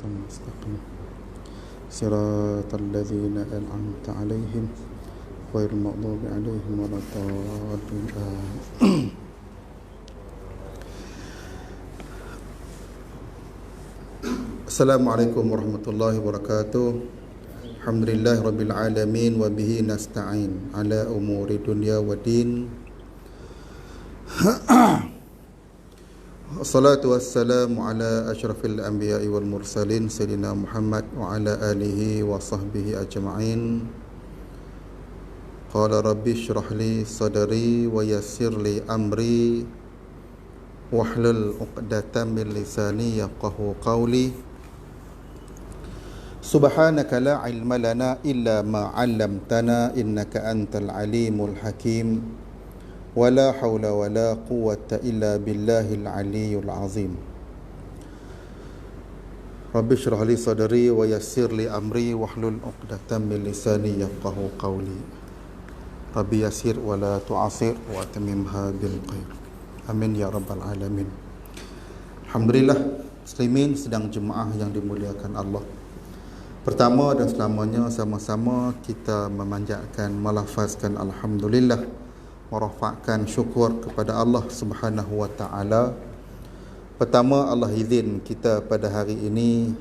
مستقيم صراط الذين أنعمت عليهم غير المغضوب عليهم ولا الضالين Assalamualaikum warahmatullahi wabarakatuh. Alhamdulillah rabbil alamin wa bihi nasta'in ala umuri dunya waddin. Wassalatu wassalamu ala asyrafil anbiya'i wal mursalin sayyidina Muhammad wa ala alihi wa sahbihi ajma'in. Qala rabbi shrah li sadri wa yassir li amri wahlul 'uqdatam min lisani yafqahu qawli. Subhanaka la ilma lana illa ma 'allamtana innaka antal alimul hakim. Wala haula wala quwwata illa billahil aliyyil azim. Rabbi shrah li sadri wa yassir li amri wahlul 'uqdatam min lisani yafqahu qawli. Rabbi yassir wa la tu'asir wa atamimha bil khair. Amin ya rabbal alamin. Alhamdulillah, muslimin sedang jemaah yang dimuliakan Allah. Pertama dan selamanya sama-sama kita memanjatkan, melafazkan alhamdulillah, merafakkan syukur kepada Allah Subhanahu wa taala. Pertama, Allah izin kita pada hari ini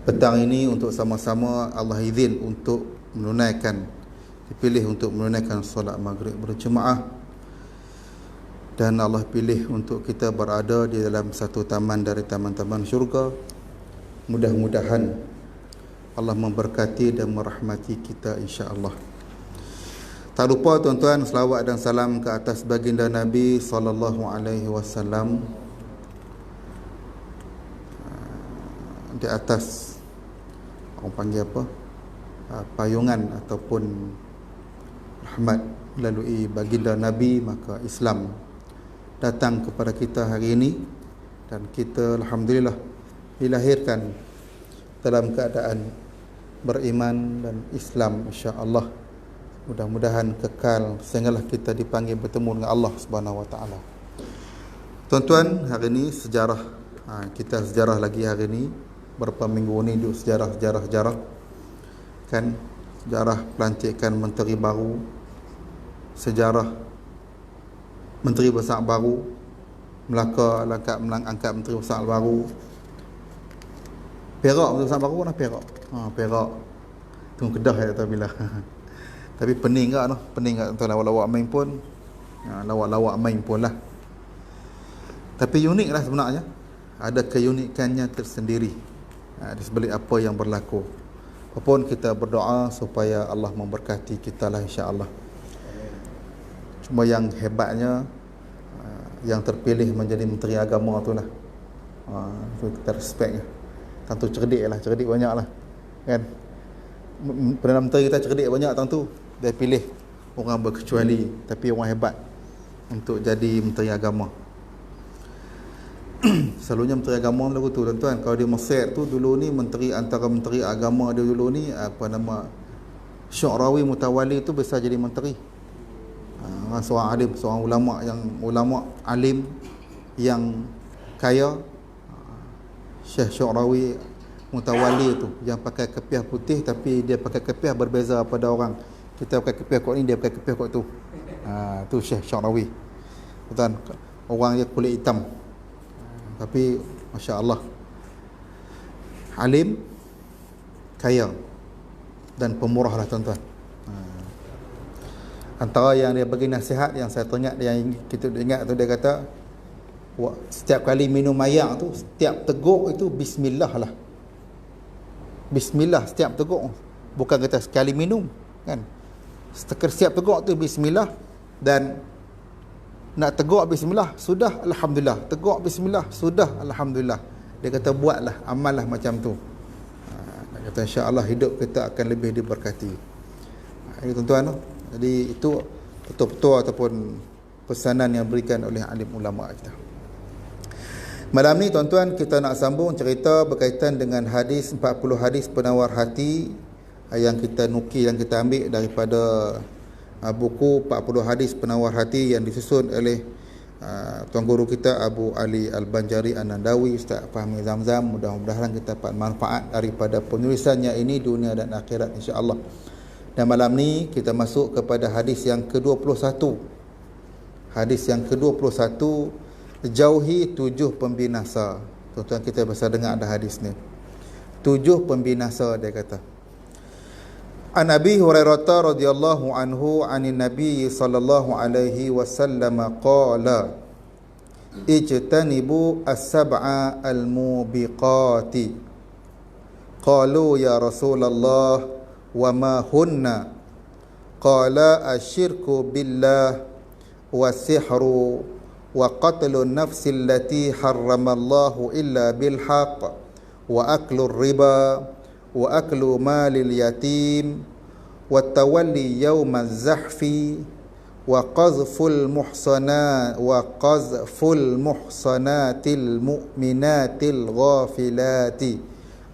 petang ini untuk sama-sama Allah izin untuk menunaikan, dipilih untuk menunaikan solat maghrib berjemaah, dan Allah pilih untuk kita berada di dalam satu taman dari taman-taman syurga. Mudah-mudahan Allah memberkati dan merahmati kita insya-Allah. Tak lupa tuan-tuan, selawat dan salam ke atas baginda Nabi sallallahu alaihi wasallam, di atas orang panggil apa? Payungan ataupun rahmat melalui baginda Nabi, maka Islam datang kepada kita hari ini, dan kita alhamdulillah dilahirkan dalam keadaan beriman dan Islam insya-Allah. Mudah-mudahan kekal sehinggalah kita dipanggil bertemu dengan Allah Subhanahu wa taala. Tuan-tuan, hari ini sejarah, kita sejarah lagi hari ini. Berapa minggu ni duk sejarah kan, sejarah pelantikan menteri baru, sejarah menteri besar baru, Melaka angkat menteri besar baru. Perak menteri besar baru mana Perak? Perak. Tunggu Kedah ya tak bila. Tapi pening tak noh, pening tak tuan, lawak-lawak main pun. Lawak-lawak main pun lah. Tapi unik lah sebenarnya. Ada keunikannya tersendiri di sebalik apa yang berlaku. Apapun kita berdoa supaya Allah memberkati kita lah insya-Allah. Cuma yang hebatnya, yang terpilih menjadi menteri agama tu lah. Itu kita respect lah. Tentu cerdik banyak lah kan. Perdana Menteri kita cerdik banyak tentu. Dia pilih orang berkecuali tapi orang hebat untuk jadi menteri agama. Selalunya menteri agama lagu tu tuan-tuan. Kalau di Mesir tu dulu ni, antara menteri agama dia dulu ni apa nama, Syu'rawi Mutawali tu bisa jadi menteri. Seorang alim, seorang ulama alim yang kaya, Syekh Syu'rawi Mutawali tu, yang pakai kepiah putih tapi dia pakai kepiah berbeza pada orang. Kita pakai kepiah kot ni, dia pakai kepiah kot tu. Tu Syekh Syu'rawi. Tuan, orang yang kulit hitam. Tapi masya-Allah, alim, kaya dan pemurah lah tuan-tuan. Antara yang dia bagi nasihat yang saya teringat, yang kita ingat tu, dia kata setiap kali minum air tu, setiap teguk itu bismillah lah. Bismillah setiap teguk. Bukan kata sekali minum kan. Setiap teguk tu bismillah, dan nak teguk bismillah sudah alhamdulillah, teguk bismillah sudah alhamdulillah. Dia kata buatlah, amallah macam tu. Dia kata insya-Allah hidup kita akan lebih diberkati. Ini tuan-tuan. Jadi itu betul-betul ataupun pesanan yang diberikan oleh alim ulama kita. Malam ni tuan-tuan, kita nak sambung cerita berkaitan dengan hadis 40 hadis penawar hati yang kita nukil, yang kita ambil daripada buku 40 hadis penawar hati yang disusun oleh Tuan guru kita Abu Ali Al-Banjari An-Nandawi, Ustaz Fahmi Zamzam. Mudah-mudahan kita dapat manfaat daripada penulisannya ini dunia dan akhirat insya-Allah. Dan malam ni kita masuk kepada hadis yang ke-21. Hadis yang ke-21, jauhi 7 pembinasa. Tuan-tuan kita biasa dengar ada hadis ni. 7 pembinasa dia kata. An Abi Hurairah radhiyallahu anhu anin Nabi sallallahu alaihi wasallam qala ijtanibu as-sab'a al-mubiqati. Qalu ya Rasulullah wa ma hunna? Qala asyirku billah wa sihru wa qatlun nafsi allati harramallahu illa bil haqq wa aklu riba wa aklu malil yatim wa tawalli yawmaz zahfi wa qazful muhsanatil mu'minatil ghafilati.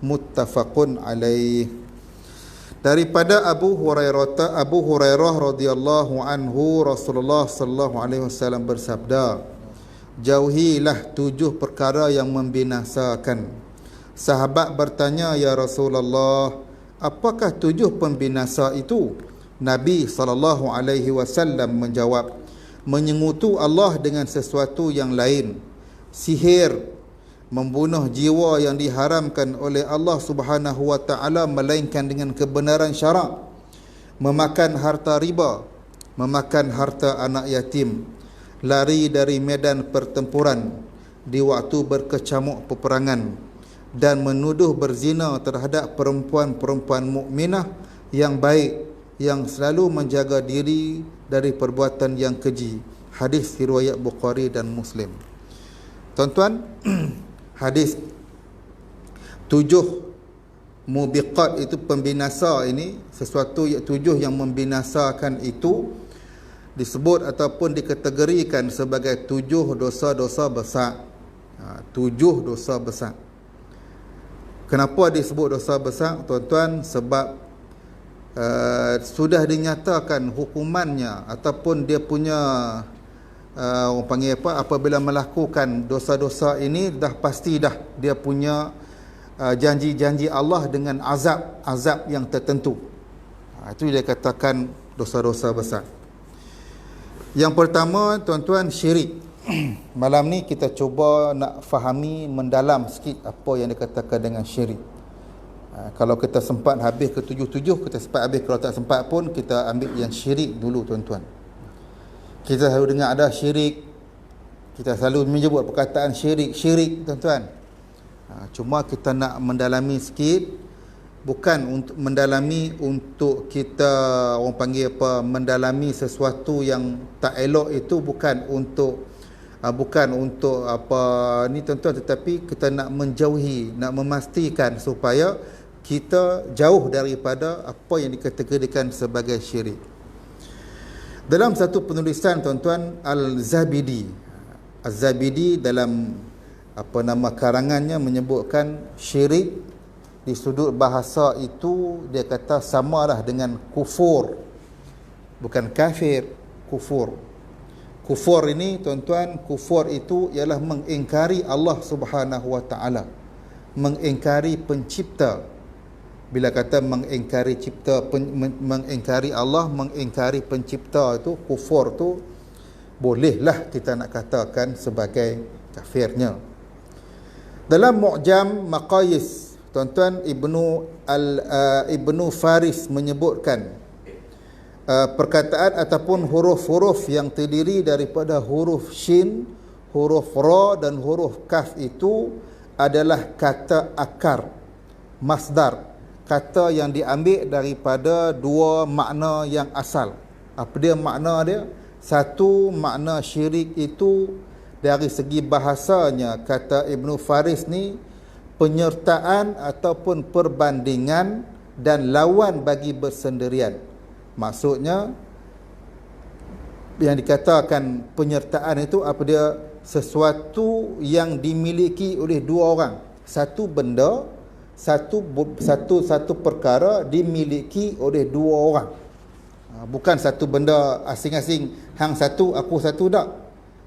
Muttafaqun alaih. Daripada Abu Hurairah radhiyallahu anhu, Rasulullah sallallahu alaihi wasallam bersabda, jauhilah 7 perkara yang membinasakan. Sahabat bertanya, ya Rasulullah, apakah 7 pembinasa itu? Nabi sallallahu alaihi wasallam menjawab, menyengutu Allah dengan sesuatu yang lain, sihir, membunuh jiwa yang diharamkan oleh Allah Subhanahu wa taala melainkan dengan kebenaran syarak, memakan harta riba, memakan harta anak yatim, lari dari medan pertempuran di waktu berkecamuk peperangan, dan menuduh berzina terhadap perempuan-perempuan mukminah yang baik, yang selalu menjaga diri dari perbuatan yang keji. Hadis riwayat Bukhari dan Muslim. Tuan-tuan, hadis 7 mubiqat itu pembinasa ini, sesuatu 7 yang membinasakan itu disebut ataupun dikategorikan sebagai 7 dosa-dosa besar. 7 dosa besar. Kenapa disebut dosa besar, tuan-tuan? Sebab sudah dinyatakan hukumannya ataupun dia punya orang panggil apa, apabila melakukan dosa-dosa ini dah pasti dah dia punya janji-janji Allah dengan azab yang tertentu. Itu dia katakan dosa-dosa besar. Yang pertama, tuan-tuan, syirik. Malam ni kita cuba nak fahami mendalam sikit apa yang dikatakan dengan syirik. Kalau kita sempat habis ke 7-7, kita sempat habis. Kalau tak sempat pun kita ambil yang syirik dulu, tuan-tuan. Kita selalu dengar ada syirik, kita selalu menyebut perkataan syirik, tuan-tuan. Cuma kita nak mendalami sikit, bukan untuk mendalami untuk kita orang panggil apa, mendalami sesuatu yang tak elok, itu bukan untuk apa ni, tuan-tuan, tetapi kita nak menjauhi, nak memastikan supaya kita jauh daripada apa yang dikategorikan sebagai syirik. Dalam satu penulisan, tuan-tuan, Az-Zabidi dalam apa nama karangannya menyebutkan syirik di sudut bahasa itu, dia kata samalah dengan kufur. Bukan kafir, kufur. Kufur ini, tuan-tuan, kufur itu ialah mengingkari Allah Subhanahu wa taala, mengingkari pencipta. Bila kata mengingkari cipta, mengingkari Allah, mengingkari pencipta, itu kufur tu bolehlah kita nak katakan sebagai kafirnya. Dalam Mu'jam Maqayis, tuan-tuan, Ibnu Faris menyebutkan perkataan ataupun huruf-huruf yang terdiri daripada huruf shin, huruf ra dan huruf kaf itu adalah kata akar, masdar, kata yang diambil daripada 2 makna yang asal. Apa dia makna dia? Satu, makna syirik itu dari segi bahasanya, kata Ibnu Faris ni, penyertaan ataupun perbandingan dan lawan bagi bersendirian. Maksudnya yang dikatakan penyertaan itu apa dia? Sesuatu yang dimiliki oleh 2 orang. Satu benda, satu perkara dimiliki oleh 2 orang. Bukan satu benda asing-asing, hang satu aku satu, tak.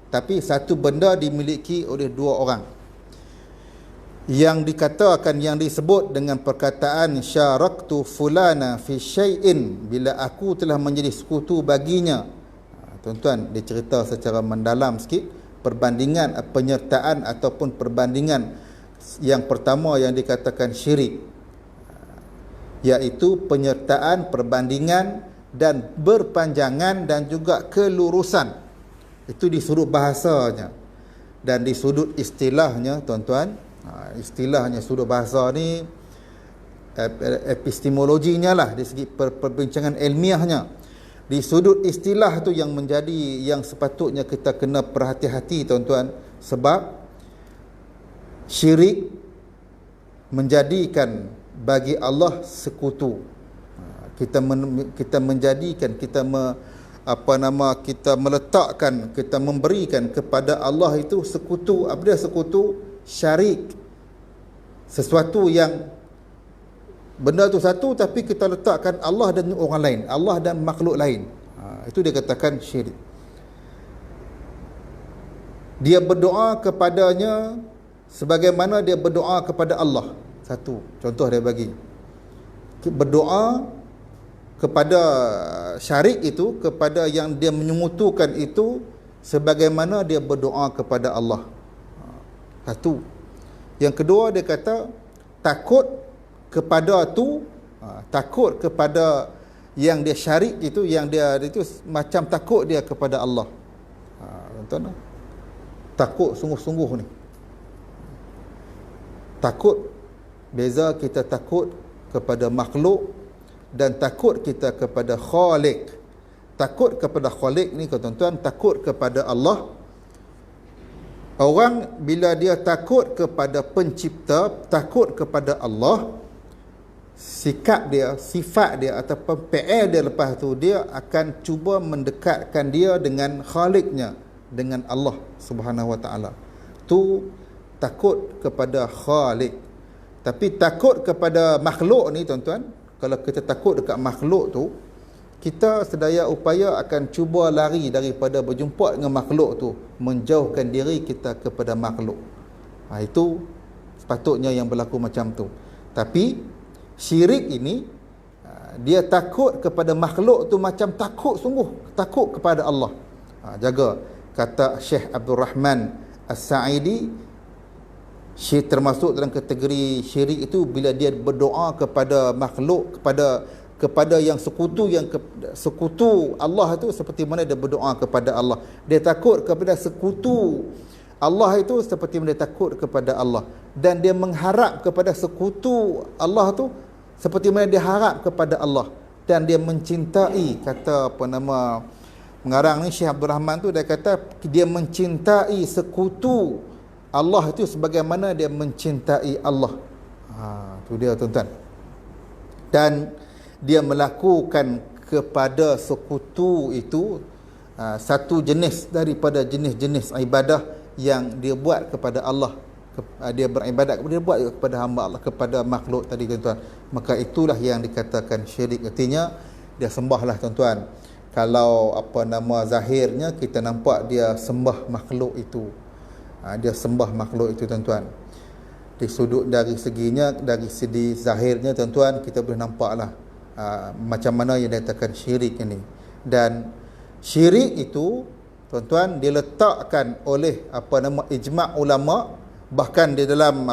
tapi satu benda dimiliki oleh dua orang. Yang dikatakan, yang disebut dengan perkataan syaraktu fulana fi syai'in, bila aku telah menjadi sekutu baginya. Tuan-tuan, dia cerita secara mendalam sikit perbandingan, penyertaan ataupun perbandingan yang pertama yang dikatakan syirik, iaitu penyertaan, perbandingan dan berpanjangan dan juga kelurusan. Itu di sudut bahasanya. Dan di sudut istilahnya, tuan-tuan, istilahnya sudut bahasa ni, epistemologinya lah, dari segi perbincangan ilmiahnya. Di sudut istilah tu yang menjadi, yang sepatutnya kita kena perhati-hati, tuan-tuan. Sebab syirik menjadikan bagi Allah sekutu. Kita menjadikan, kita meletakkan, kita memberikan kepada Allah itu sekutu. Apa dia sekutu? Syarik. Sesuatu yang benda tu satu, tapi kita letakkan Allah dan orang lain, Allah dan makhluk lain. Itu dia katakan syirik. Dia berdoa kepadanya sebagaimana dia berdoa kepada Allah. Satu contoh dia bagi, berdoa kepada syarik itu, kepada yang dia menyekutukan itu, sebagaimana dia berdoa kepada Allah. Satu. Yang kedua, dia kata takut kepada tu, takut kepada yang dia syarik itu, yang dia itu macam takut dia kepada Allah. Tuan-tuan, takut sungguh-sungguh ni. Takut, beza kita takut kepada makhluk dan takut kita kepada Khalik. Takut kepada Khalik ni, tuan-tuan, takut kepada Allah. Orang bila dia takut kepada pencipta, takut kepada Allah, sikap dia, sifat dia ataupun PL dia lepas tu, dia akan cuba mendekatkan dia dengan Khaliknya, dengan Allah Subhanahu Wa Taala. Tu takut kepada Khalik. Tapi takut kepada makhluk ni, tuan-tuan, kalau kita takut dekat makhluk tu, kita sedaya upaya akan cuba lari daripada berjumpa dengan makhluk tu, menjauhkan diri kita kepada makhluk. Itu sepatutnya yang berlaku macam tu. Tapi syirik ini, dia takut kepada makhluk tu macam takut sungguh, takut kepada Allah. Jaga, kata Syekh Abdul Rahman As-Sa'idi, syirik termasuk dalam kategori syirik itu bila dia berdoa kepada makhluk, kepada yang sekutu, yang sekutu Allah itu, seperti mana dia berdoa kepada Allah. Dia takut kepada sekutu Allah itu seperti mana dia takut kepada Allah, dan dia mengharap kepada sekutu Allah tu seperti mana dia harap kepada Allah, dan dia mencintai, kata pengarang ni Syekh Abdul Rahman tu, dia kata dia mencintai sekutu Allah itu sebagaimana dia mencintai Allah. Tu dia, tuan-tuan. Dan dia melakukan kepada sekutu itu satu jenis daripada jenis-jenis ibadah yang dia buat kepada Allah. Dia beribadat, dia buat kepada hamba Allah, kepada makhluk tadi, tuan-tuan. Maka itulah yang dikatakan syirik. Artinya dia sembahlah, tuan-tuan. Kalau zahirnya kita nampak dia sembah makhluk itu, dia sembah makhluk itu, tuan-tuan. Di sudut dari seginya, dari segi zahirnya, tuan-tuan, kita boleh nampaklah macam mana yang dikatakan syirik ini. Dan syirik itu, tuan-tuan, diletakkan oleh ijma' ulama'. Bahkan di dalam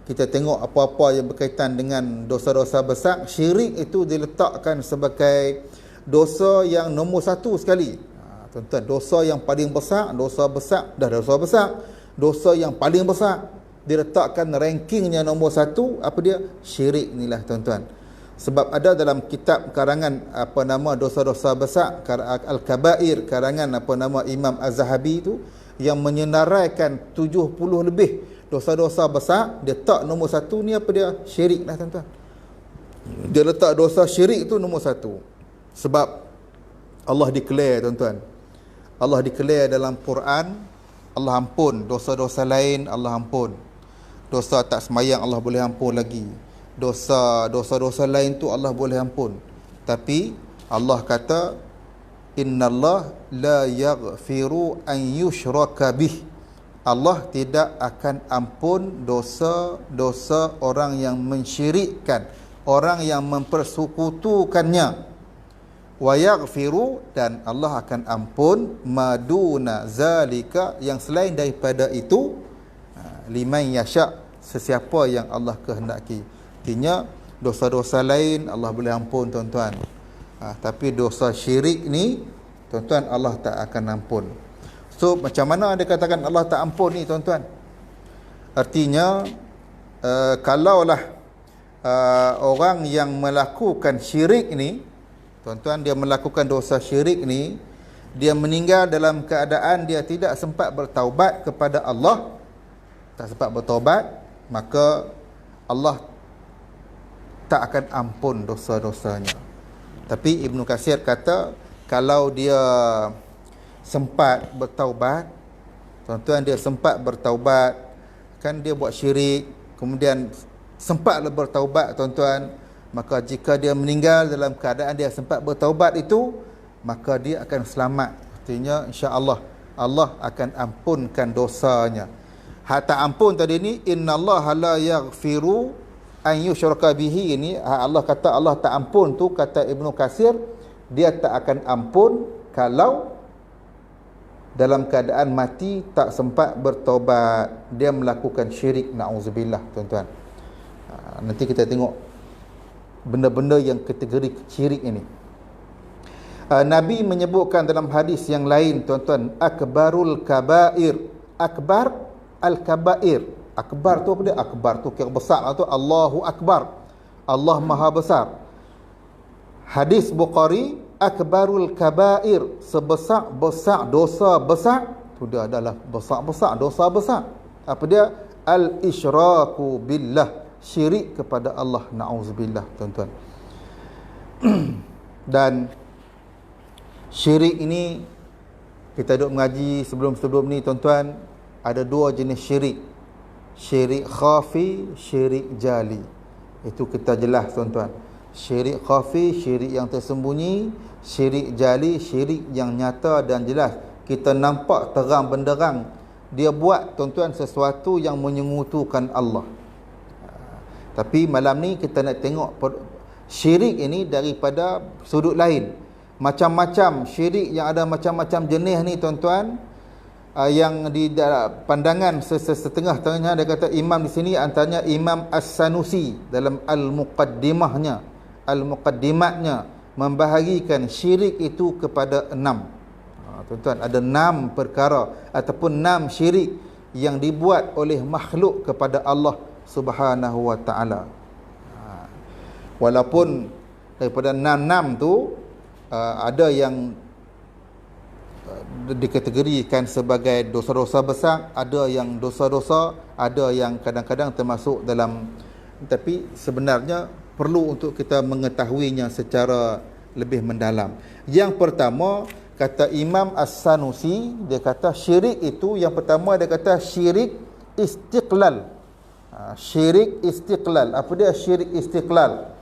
kita tengok apa-apa yang berkaitan dengan dosa-dosa besar, syirik itu diletakkan sebagai dosa yang nombor satu sekali. Tuan-tuan, dosa yang paling besar, dosa besar, dosa yang paling besar, diletakkan rankingnya nombor satu. Apa dia? Syirik inilah, tuan-tuan. Sebab ada dalam kitab karangan dosa-dosa besar, Al-Kabair, karangan Imam Az-Zahabi itu, yang menyenaraikan 70 lebih dosa-dosa besar, dia tak nombor satu ni apa dia? Syirik lah, tuan-tuan. Dia letak dosa syirik itu nombor satu. Sebab Allah declare, tuan-tuan, Allah declare dalam Quran, Allah ampun dosa-dosa lain, Allah ampun. Dosa tak semayang Allah boleh ampun lagi. Dosa-dosa lain tu Allah boleh ampun. Tapi Allah kata Innallah la yaghfiru an yushraka bih. Allah tidak akan ampun dosa-dosa orang yang mensyirikkan, orang yang mempersekutukannya. Wa yaghfiru, dan Allah akan ampun maduna zalika, yang selain daripada itu, liman yasha, sesiapa yang Allah kehendaki. Artinya dosa-dosa lain Allah boleh ampun tuan-tuan, tapi dosa syirik ni tuan-tuan Allah tak akan ampun. So macam mana dia katakan Allah tak ampun ni tuan-tuan? Artinya kalaulah orang yang melakukan syirik ni tuan-tuan, dia melakukan dosa syirik ni, dia meninggal dalam keadaan dia tidak sempat bertaubat kepada Allah, tak sempat bertaubat, maka Allah tak akan ampun dosa-dosanya. Tapi Ibnu Katsir kata kalau dia sempat bertaubat, tuan-tuan, dia sempat bertaubat, kan dia buat syirik, kemudian sempatlah bertaubat tuan-tuan, maka jika dia meninggal dalam keadaan dia sempat bertaubat itu, maka dia akan selamat. Artinya insya-Allah Allah akan ampunkan dosanya. Hatta ampun tadi ni, innallaha la yaghfiru an yushraka bihi, ini Allah kata Allah tak ampun tu, kata Ibnu Katsir, dia tak akan ampun kalau dalam keadaan mati tak sempat bertaubat, dia melakukan syirik, na'udzubillah tuan-tuan. Nanti kita tengok benda-benda yang kategori syirik ini. Nabi menyebutkan dalam hadis yang lain tuan-tuan, akbarul kabair, akbar al-kabair. Akbar tu apa dia? Akbar tu kira besar tu, Allahu Akbar, Allah Maha Besar. Hadis Bukhari, akbarul kabair, sebesar-besar dosa besar, tu dia adalah besar-besar dosa besar. Apa dia? Al-isyraku billah, syirik kepada Allah, na'udzubillah tuan-tuan. Dan syirik ini kita duk mengaji sebelum-sebelum ni tuan-tuan, ada dua jenis syirik. Syirik khafi, syirik jali. Itu kita jelas tuan-tuan. Syirik khafi, syirik yang tersembunyi. Syirik jali, syirik yang nyata dan jelas, kita nampak terang benderang dia buat tuan-tuan sesuatu yang menyengutukan Allah. Tapi malam ni kita nak tengok syirik ini daripada sudut lain. Macam-macam syirik yang ada, macam-macam jenis ni tuan-tuan, yang di pandangan setengah-tengahnya, dia kata imam di sini antaranya Imam As-Sanusi dalam Al-Muqaddimatnya membahagikan syirik itu kepada 6. Tuan-tuan, ada 6 perkara ataupun 6 syirik yang dibuat oleh makhluk kepada Allah Subhanahu wa taala. Walaupun daripada 6 tu ada yang dikategorikan sebagai dosa-dosa besar, ada yang dosa-dosa, ada yang kadang-kadang termasuk dalam, tapi sebenarnya perlu untuk kita mengetahuinya secara lebih mendalam. Yang pertama, kata Imam As-Sanusi, dia kata syirik itu, yang pertama dia kata syirik istiqlal. Syirik istiqlal. Apa dia syirik istiqlal?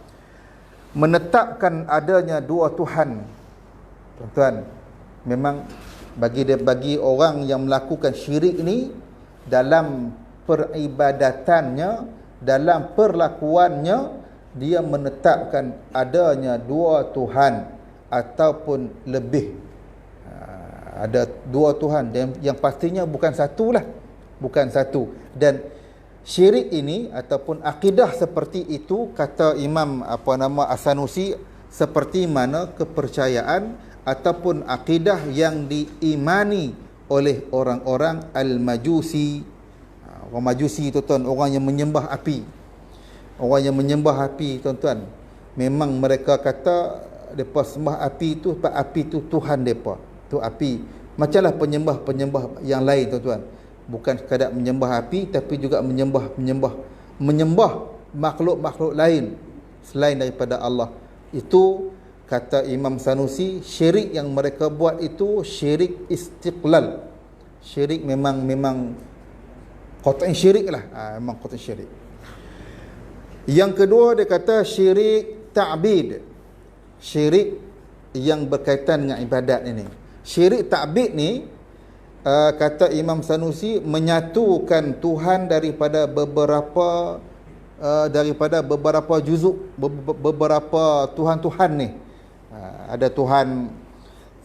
Menetapkan adanya dua Tuhan. Tuan-tuan, memang bagi orang yang melakukan syirik ni, dalam peribadatannya, dalam perlakuannya, dia menetapkan adanya dua Tuhan ataupun lebih. Ada dua Tuhan yang pastinya bukan satu lah, bukan satu. Dan syirik ini ataupun akidah seperti itu, kata Imam As-Sanusi, seperti mana kepercayaan ataupun akidah yang diimani oleh orang-orang al-Majusi. Orang Majusi tuan-tuan, orang yang menyembah api. Orang yang menyembah api tuan-tuan, memang mereka kata mereka sembah api tu, sebab api tu Tuhan mereka. Tu api. Macamlah penyembah-penyembah yang lain tuan-tuan. Bukan sekadar menyembah api, tapi juga menyembah makhluk-makhluk lain selain daripada Allah. Itu kata Imam Sanusi, syirik yang mereka buat itu syirik istiqlal. Syirik memang qat'an syirik lah. Memang qat'an syirik. Yang kedua dia kata syirik ta'bid. Syirik yang berkaitan dengan ibadat ini. Syirik ta'bid ni, kata Imam Sanusi, menyatukan Tuhan daripada beberapa juzuk, beberapa Tuhan-Tuhan ni. Ada Tuhan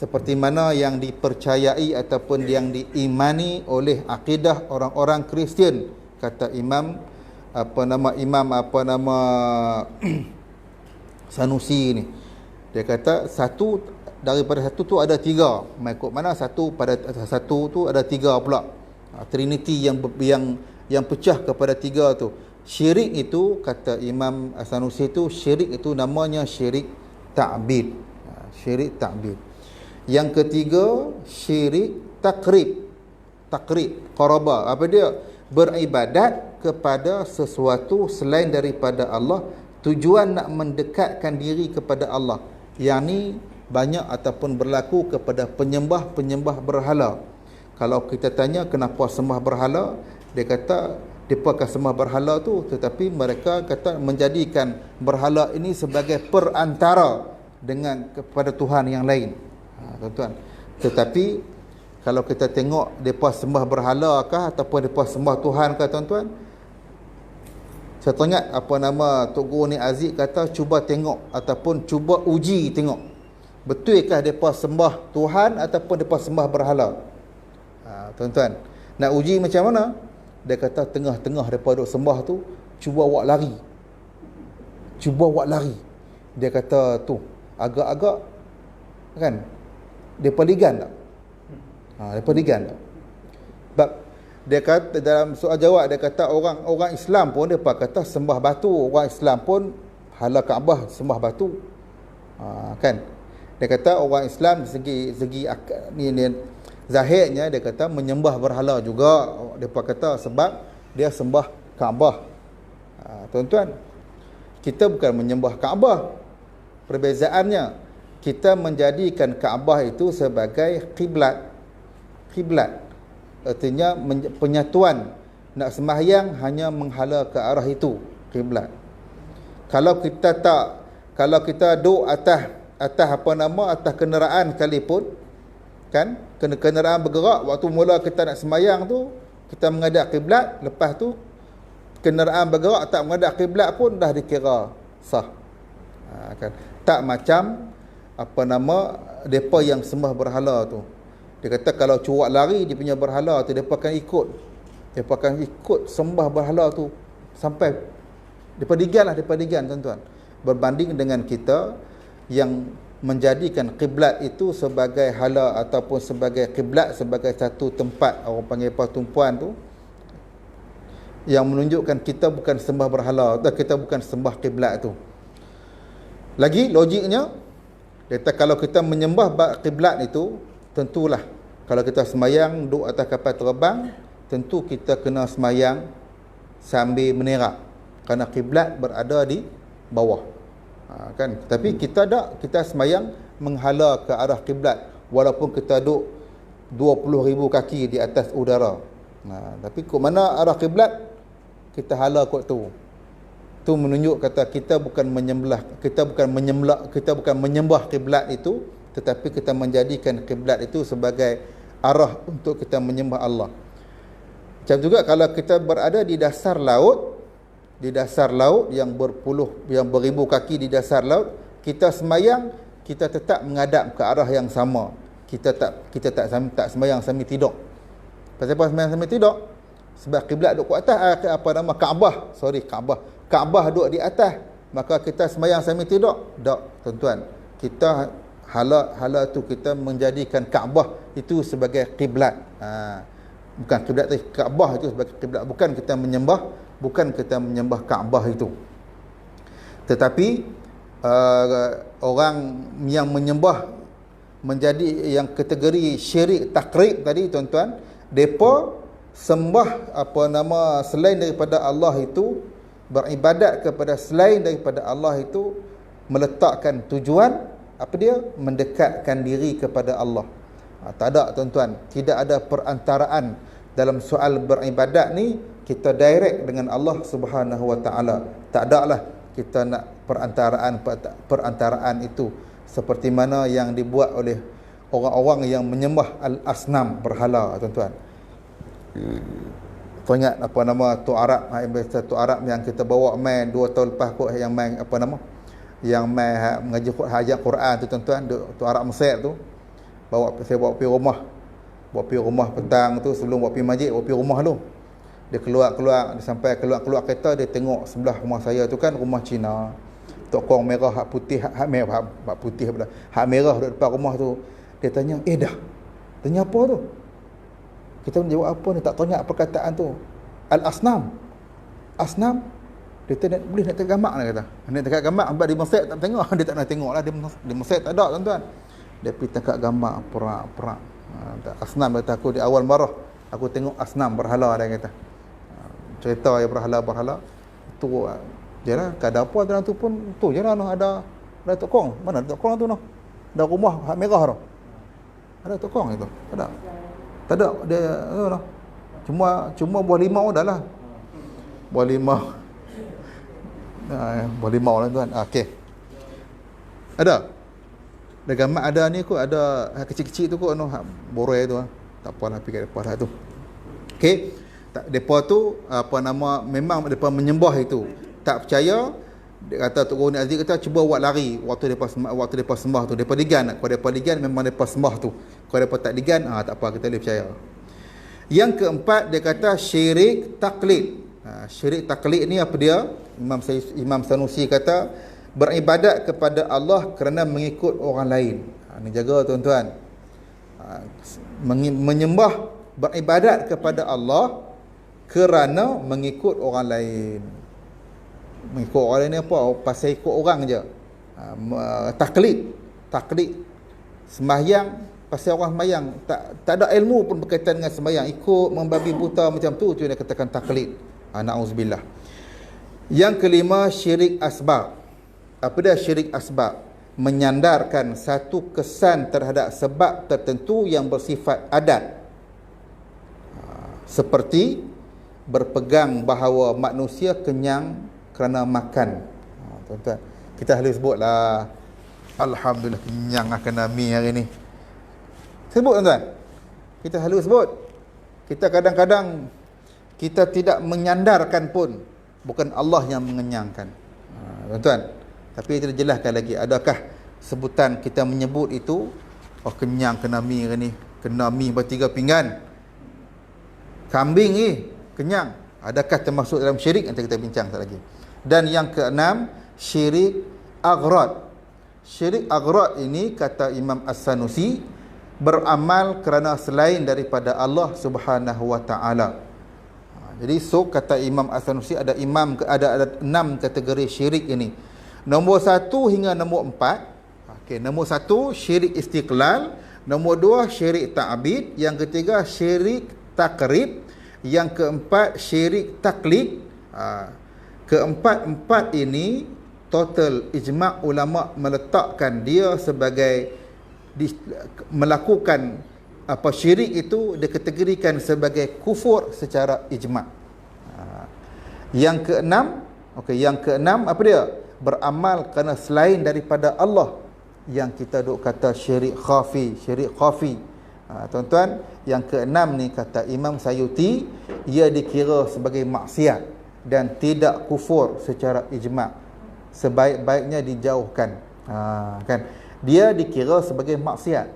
seperti mana yang dipercayai ataupun yang diimani oleh akidah orang-orang Kristian, kata Imam Sanusi ni. Dia kata satu daripada satu tu ada tiga. Mengikut mana satu pada satu tu ada tiga pula. Trinity yang pecah kepada tiga tu. Syirik itu, kata Imam Sanusi itu, syirik itu namanya syirik ta'bid. Syirik ta'bid. Yang ketiga, syirik takrib. Qaraba. Apa dia? Beribadat kepada sesuatu selain daripada Allah, tujuan nak mendekatkan diri kepada Allah. Yang ni banyak ataupun berlaku kepada penyembah berhala. Kalau kita tanya kenapa sembah berhala, dia kata mereka akan sembah berhala tu, tetapi mereka kata menjadikan berhala ini sebagai perantara dengan kepada Tuhan yang lain. Tuan-tuan. Tetapi kalau kita tengok mereka sembah berhala kah ataupun mereka sembah Tuhan kah, tuan-tuan? Saya teringat Tok Guru Ni Aziz kata, cuba tengok ataupun cuba uji tengok, betulkah mereka sembah Tuhan ataupun mereka sembah berhala. Tuan-tuan, nak uji macam mana? Dia kata tengah-tengah mereka duk sembah tu, cuba awak lari. Dia kata tu agak-agak kan, mereka ligan tak? Mereka ligan tak? Sebab dia kata dalam soal jawab, dia kata orang Islam pun dia kata sembah batu. Orang Islam pun hala Kaabah sembah batu. Kan? Dia kata orang Islam segi ni zahirnya dia kata menyembah berhala juga. Dia kata sebab dia sembah Kaabah. Tuan-tuan, kita bukan menyembah Kaabah. Perbezaannya, kita menjadikan Kaabah itu sebagai kiblat. Artinya penyatuan, nak sembahyang hanya menghala ke arah itu, kiblat. Kalau kita duduk atas atas kenderaan sekalipun, kan, kenderaan bergerak, waktu mula kita nak sembahyang tu kita menghadap kiblat, lepas tu kenderaan bergerak tak menghadap kiblat pun dah dikira sah. Kan, tak macam depa yang sembah berhala tu. Dia kata kalau cuak lari dia punya berhala tu, depa akan ikut sembah berhala tu sampai depa digan, tuan-tuan. Berbanding dengan kita yang menjadikan kiblat itu sebagai hala ataupun sebagai kiblat, sebagai satu tempat, orang panggil pertumpuan tu, yang menunjukkan kita bukan sembah berhala, atau kita bukan sembah kiblat tu. Lagi logiknya, dia kata kalau kita menyembah kiblat itu, tentulah kalau kita semayang duduk atas kapal terbang, tentu kita kena semayang sambil menerak, kerana kiblat berada di bawah. Kan? Tapi kita semayang menghala ke arah kiblat, walaupun kita duduk 20,000 kaki di atas udara. Tapi ke mana arah kiblat, kita hala kot tu. Tu menunjuk kata kita bukan menyembah kiblat itu, tetapi kita menjadikan kiblat itu sebagai arah untuk kita menyembah Allah. Macam juga kalau kita berada di dasar laut, yang beribu kaki di dasar laut, kita semayang, kita tetap menghadap ke arah yang sama. Kita tak semayang sambil tidur. Pasal apa semayang sambil tidur? Sebab kiblat duduk kat atas, Kaabah duduk di atas, maka kita semayang sambil tidur. Tak, tuan-tuan. Kita hala tu kita menjadikan Kaabah itu sebagai kiblat. Bukan kiblat tapi Kaabah itu sebagai kiblat. Bukan kita menyembah Kaabah itu. Tetapi orang yang menyembah menjadi yang kategori syirik takrib tadi, tuan-tuan, depa sembah selain daripada Allah itu, beribadat kepada selain daripada Allah itu, meletakkan tujuan mendekatkan diri kepada Allah. Tak ada, tuan-tuan, tidak ada perantaraan dalam soal beribadat ni. Kita direct dengan Allah Subhanahu Wa Taala. Tak ada lah kita nak perantaraan itu seperti mana yang dibuat oleh orang-orang yang menyembah al-asnam, berhala, tuan-tuan. Kau ingat apa nama tu Arab, tu Arab yang kita bawa main 2 tahun lepas kot, yang main apa nama, yang main mengaji hajat Quran tu, tuan-tuan, tu Arab Mesir tu. Saya bawa pergi rumah petang tu, sebelum bawa pergi masjid, bawa pergi rumah tu. Dia keluar, dia sampai keluar kereta, dia tengok sebelah rumah saya tu kan rumah Cina. Tokong merah, hak putih, hak merah, hak putih pula, hak merah duduk depan rumah tu. Dia tanya, dah. Tanya apa tu? Kita jawab apa ni, tak tanya perkataan tu. Al-asnam. Asnam. Dia tanya, boleh nak tengok gambar, dia kata. Nak tengok gambar, sebab di Mesir tak tengok. Dia tak nak tengok lah, di Mesir tak ada, tuan-tuan. Dia pergi tengok gambar, perak. Asnam, dia kata, aku di awal marah, aku tengok asnam, berhala, dia kata. Cerita ya berhala. Itu je lah, tak ada apa dalam tu pun, tu je lah, ada Tok Kong. Mana Tok Kong tu noh? Ada rumah hak merah tu. Ada Tok Kong itu? Tak ada. Dia noh. Cuma buah limau dah lah. Buah limau. Buah limau lah tuan. Okey. Ada gambar ada ni kot, ada kecil-kecil tu kot noh, boroi tu. Tak apalah, pergi kat depan lah tu. Okey. Depa tu apa nama, memang depa menyembah itu. Tak percaya, dia kata Tok Guru Aziz kata cuba buat lari waktu depa sembah tu. Depa digan, kalau depa digan memang depa sembah tu. Kalau depa tak digan, tak apa, kita boleh percaya. Yang keempat, dia kata syirik taklid. Syirik taklid ni apa dia? Imam Sanusi kata beribadat kepada Allah kerana mengikut orang lain. Ni jaga tuan-tuan. Menyembah, beribadat kepada Allah kerana mengikut orang lain. Mengikut orang lain ni apa? Pasal ikut orang je. Taklid. Sembahyang, pasal orang sembahyang, tak ada ilmu pun berkaitan dengan sembahyang, ikut membabi buta macam tu dia katakan taklid. Na'udzubillah. Yang kelima, syirik asbab. Apa dia syirik asbab? Menyandarkan satu kesan terhadap sebab tertentu yang bersifat adat. Seperti berpegang bahawa manusia kenyang kerana makan. Tuan-tuan, kita harus sebutlah, alhamdulillah kenyang kena mi hari ni. Sebut tuan-tuan. Kita harus sebut. Kita kadang-kadang kita tidak menyandarkan pun, bukan Allah yang mengenyangkan. Tuan-tuan, tapi kita jelaskan lagi, adakah sebutan kita menyebut itu, kenyang kena mi hari ni, kena mi bertiga pinggan, kambing kenyang, adakah termasuk dalam syirik? Nanti kita bincang lagi. Dan yang keenam, syirik aghrad. Syirik aghrad ini, kata Imam As-Sanusi, beramal kerana selain daripada Allah Subhanahu wa taala. Jadi kata Imam As-Sanusi, ada 6 kategori syirik ini. Nombor 1 hingga nombor 4. Okey, nombor 1 syirik istiqlal, nombor 2 syirik ta'bid, yang ketiga syirik takrib, yang keempat syirik taklid. Keempat-empat ini total ijma' ulama meletakkan dia sebagai melakukan syirik itu dikategorikan sebagai kufur secara ijma'. Yang keenam apa dia? Beramal kerana selain daripada Allah, yang kita duk kata syirik khafi. Tuan-tuan, yang keenam ni kata Imam Sayuti, ia dikira sebagai maksiat dan tidak kufur secara ijma'. Sebaik-baiknya dijauhkan. Kan? Dia dikira sebagai maksiat.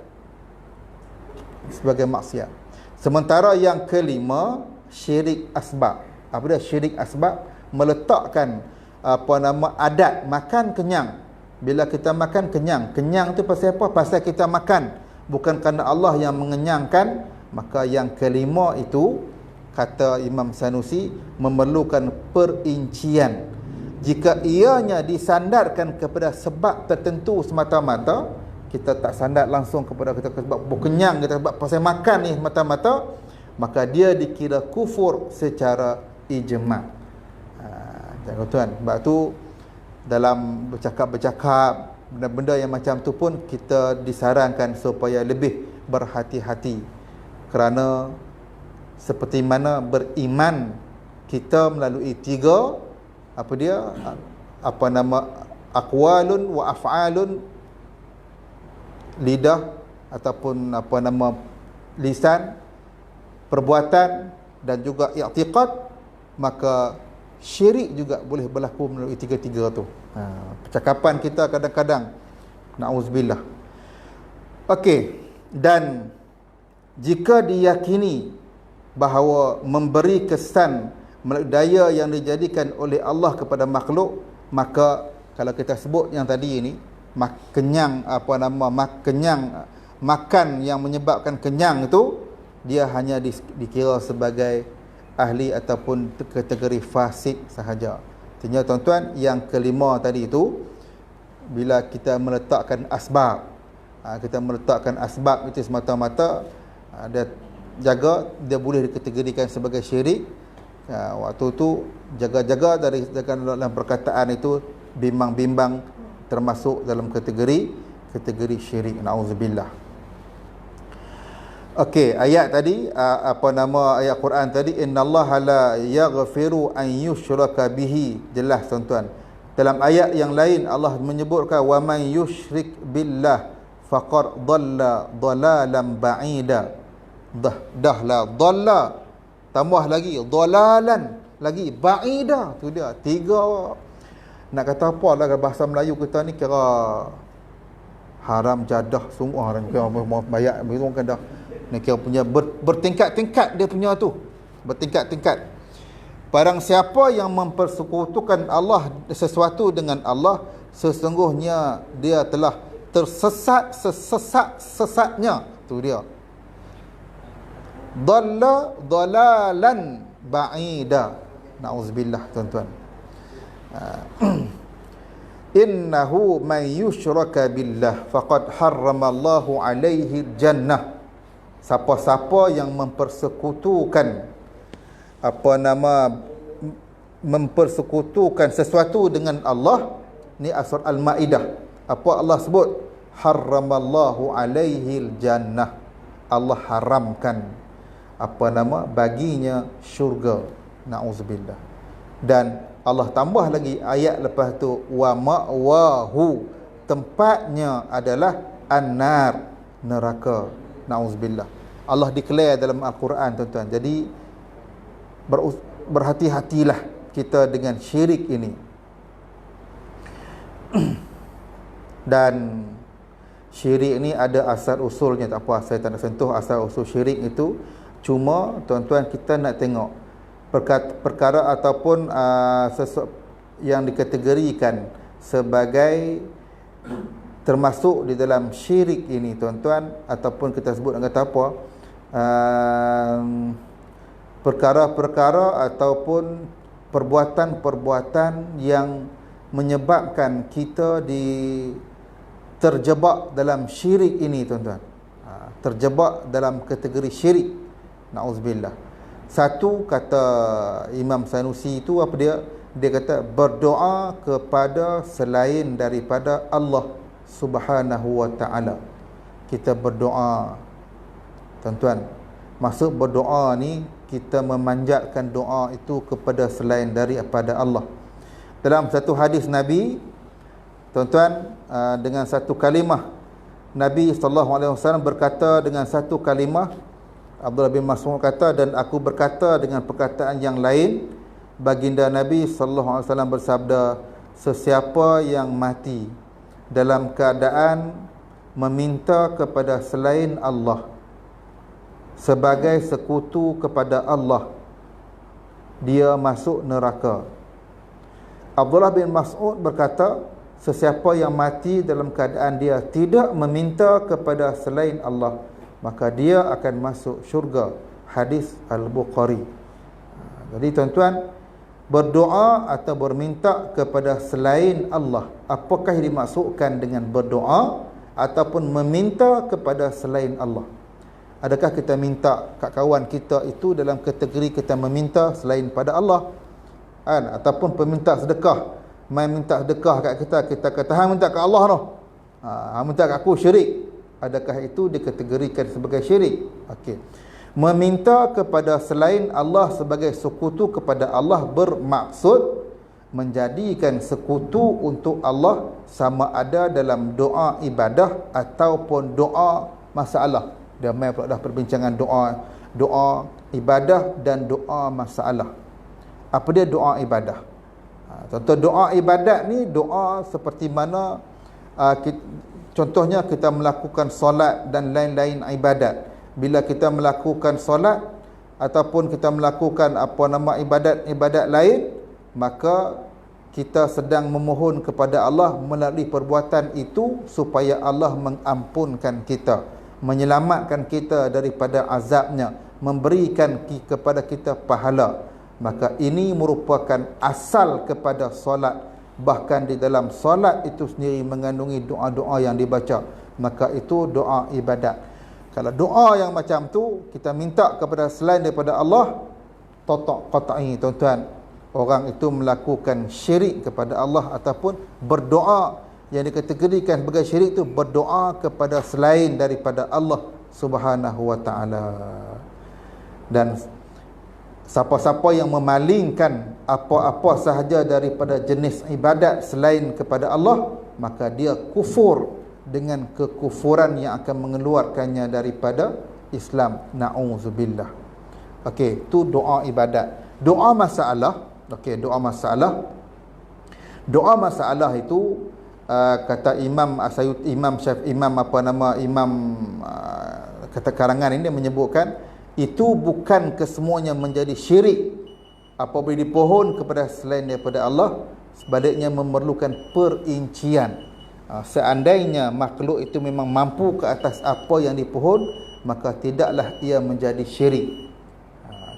Sementara yang kelima, syirik asbab. Apa dia syirik asbab? Meletakkan adat makan kenyang. Bila kita makan kenyang, kenyang tu pasal apa? Pasal kita makan, bukan kerana Allah yang mengenyangkan. Maka yang kelima itu, kata Imam Sanusi, memerlukan perincian. Jika ianya disandarkan kepada sebab tertentu semata-mata, kita tak sandar langsung kepada kita sebab kenyang, kita sebab pasal makan ni semata-mata, maka dia dikira kufur secara ijma'. Tuan, sebab tu dalam bercakap benda-benda yang macam tu pun kita disarankan supaya lebih berhati-hati, kerana seperti mana beriman kita melalui 3 aqwalun wa af'alun lidah ataupun lisan, perbuatan dan juga i'tiqad, maka syirik juga boleh berlaku melalui tiga-tiga tu. Percakapan kita kadang-kadang, na'udzubillah. Okey, dan jika diyakini bahawa memberi kesan melalui daya yang dijadikan oleh Allah kepada makhluk, maka kalau kita sebut yang tadi ini, makan yang menyebabkan kenyang itu, dia hanya dikira sebagai ahli ataupun kategori fasik sahaja. Artinya tuan-tuan, yang kelima tadi itu, bila kita meletakkan asbab, itu semata-mata dia jaga, dia boleh dikategorikan sebagai syirik. Waktu tu jaga-jaga dari dalam perkataan itu bimbang-bimbang termasuk dalam kategori syirik, na'udzubillah. Okey, ayat tadi, ayat Quran tadi, innallaha la yaghfiru an yushraka bihi. Jelas tuan-tuan. Dalam ayat yang lain Allah menyebutkan wa man yusyrik billah faqad dhalla dhalalan ba'ida. Dahlah dhalla, tambah lagi dhalalan, lagi ba'ida. Tu dia tiga. Nak kata apa lah bahasa Melayu kita ni, kira haram jadah, sungguh haram, kira bayar begitu kan dah. Nak kira punya bertingkat-tingkat, dia punya tu bertingkat-tingkat. Barang siapa yang mempersekutukan Allah sesuatu dengan Allah, sesungguhnya dia telah tersesat sesat-sesatnya. Tu dia dhalla dhalalan ba'ida. Na'udzubillah tuan-tuan. Innahu man yushraka billah faqad harramallahu alaihi jannah. Siapa-siapa yang mempersekutukan mempersekutukan sesuatu dengan Allah, ni surah Al-Maidah. Apa Allah sebut? Harramallahu alaihi jannah. Allah haramkan baginya syurga. Na'udzubillah. Dan Allah tambah lagi ayat lepas tu, wa ma'wahu, tempatnya adalah an-nar, neraka. Na'udzubillah. Allah declare dalam Al-Quran tuan-tuan. Jadi berhati-hatilah kita dengan syirik ini. Dan syirik ini ada asal usulnya, tak apa, saya tak nak sentuh asal usul syirik itu. Cuma tuan-tuan, kita nak tengok perkara ataupun yang dikategorikan sebagai termasuk di dalam syirik ini tuan-tuan, ataupun kita sebut nak kata apa, perkara-perkara ataupun perbuatan-perbuatan yang menyebabkan kita terjebak dalam syirik ini tuan-tuan. Terjebak dalam kategori syirik. Na'udzubillah. Satu, kata Imam Sanusi itu apa dia? Dia kata berdoa kepada selain daripada Allah Subhanahu wa ta'ala. Kita berdoa tuan-tuan, maksud berdoa ni kita memanjatkan doa itu kepada selain daripada Allah. Dalam satu hadis Nabi tuan-tuan, dengan satu kalimah, Nabi SAW berkata dengan satu kalimah. Abdullah bin Mas'ud kata, dan aku berkata dengan perkataan yang lain. Baginda Nabi SAW bersabda, sesiapa yang mati dalam keadaan meminta kepada selain Allah sebagai sekutu kepada Allah, dia masuk neraka. Abdullah bin Mas'ud berkata, sesiapa yang mati dalam keadaan dia tidak meminta kepada selain Allah, maka dia akan masuk syurga. Hadis Al-Bukhari. Jadi tuan-tuan, berdoa atau berminta kepada selain Allah, apakah yang dimaksudkan dengan berdoa ataupun meminta kepada selain Allah? Adakah kita minta kat kawan kita itu dalam kategori kita meminta selain pada Allah? Ataupun peminta sedekah, mai minta sedekah kat kita kata hang minta kat Allah noh, hang minta kat aku, syirik. Adakah itu dikategorikan sebagai syirik? Okey. Meminta kepada selain Allah sebagai sekutu kepada Allah bermaksud menjadikan sekutu untuk Allah, sama ada dalam doa ibadah ataupun doa masalah. Dia main pula dah perbincangan doa ibadah dan doa masalah. Apa dia doa ibadah? Contoh doa ibadat ni, doa seperti mana contohnya kita melakukan solat dan lain-lain ibadat. Bila kita melakukan solat ataupun kita melakukan ibadat lain, maka kita sedang memohon kepada Allah melalui perbuatan itu supaya Allah mengampunkan kita, menyelamatkan kita daripada azabnya, memberikan kepada kita pahala. Maka ini merupakan asal kepada solat. Bahkan di dalam solat itu sendiri mengandungi doa-doa yang dibaca. Maka itu doa ibadat. Kalau doa yang macam tu kita minta kepada selain daripada Allah, qat'i tuan-tuan, orang itu melakukan syirik kepada Allah, ataupun berdoa yang dikategorikan sebagai syirik itu berdoa kepada selain daripada Allah Subhanahu wa taala. Dan siapa-siapa yang memalingkan apa-apa sahaja daripada jenis ibadat selain kepada Allah, maka dia kufur dengan kekufuran yang akan mengeluarkannya daripada Islam. Na'udzubillah. Okey, itu doa ibadat. Doa masalah, okey, doa masalah. Doa masalah itu kata Imam Asy'ari, kata karangan ini dia menyebutkan itu bukan kesemuanya menjadi syirik apabila dipohon kepada selain daripada Allah, sebaliknya memerlukan perincian. Seandainya makhluk itu memang mampu ke atas apa yang dipohon, maka tidaklah ia menjadi syirik.